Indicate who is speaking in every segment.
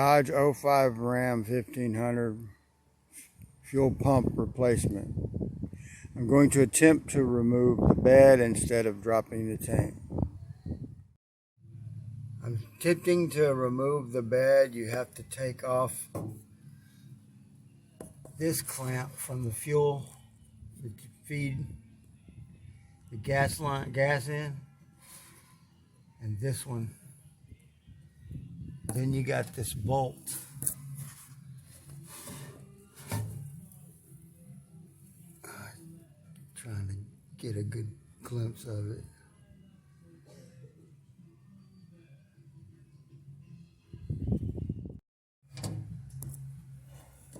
Speaker 1: Dodge 05 Ram 1500 fuel pump replacement. I'm going to attempt to remove the bed instead of dropping the tank. I'm attempting to remove the bed. You have to take off this clamp from the fuel to feed the gas in, and this one. Then you got this bolt. Trying to get a good glimpse of it.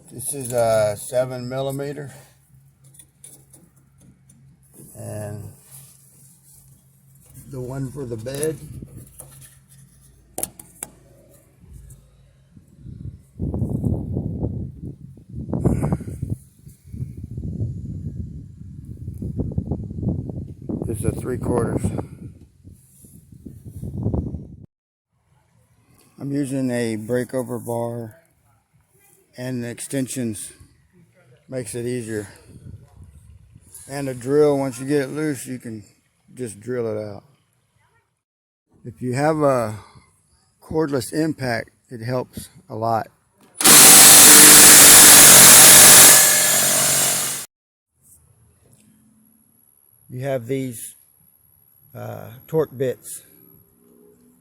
Speaker 1: This is a 7mm, and the one for the bed. This is a 3/4. I'm using a breakover bar, and the extensions makes it easier. And a drill, once you get it loose, you can just drill it out. If you have a cordless impact, it helps a lot. You have these torque bits.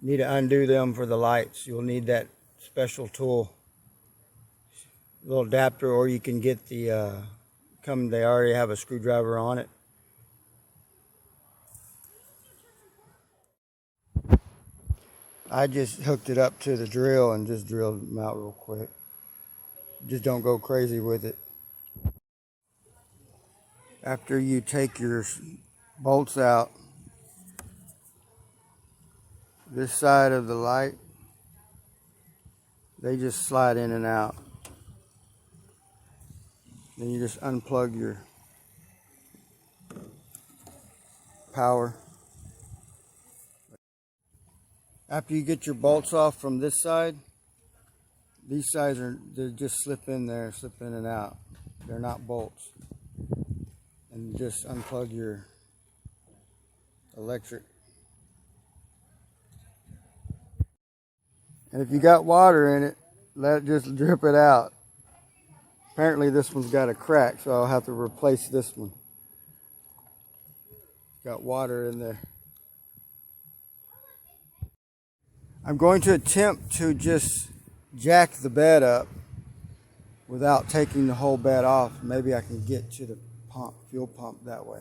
Speaker 1: You need to undo them for the lights. You'll need that special tool, little adapter, or you can get the they already have a screwdriver on it. I just hooked it up to the drill and just drilled them out real quick. Just don't go crazy with it. After you take your bolts out, this side of the light, they just slide in and out. Then you just unplug your power. After you get your bolts off from this side, these sides they just slip in there, slip in and out. They're not bolts. And just unplug your electric. And if you got water in it, just drip it out. Apparently this one's got a crack, so I'll have to replace this one. Got water in there. I'm going to attempt to just jack the bed up without taking the whole bed off. Maybe I can get to the fuel pump that way.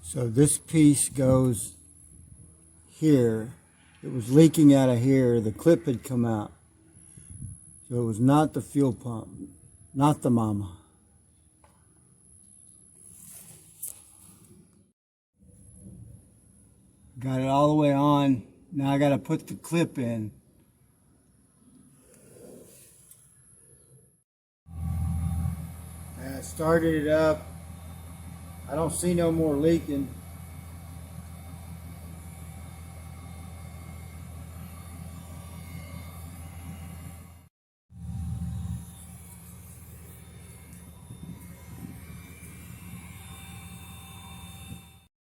Speaker 1: So this piece goes here. It was leaking out of here. The clip had come out. So it was not the fuel pump, not the mama. Got it all the way on. Now I got to put the clip in. And I started it up. I don't see no more leaking.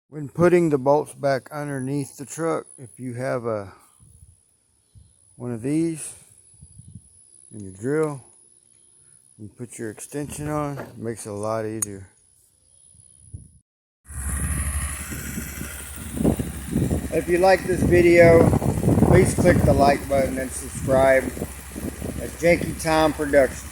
Speaker 1: When putting the bolts back underneath the truck, if you have one of these and your drill, you put your extension on, it makes it a lot easier. If you like this video, please click the like button and subscribe. That's Janky Time Productions.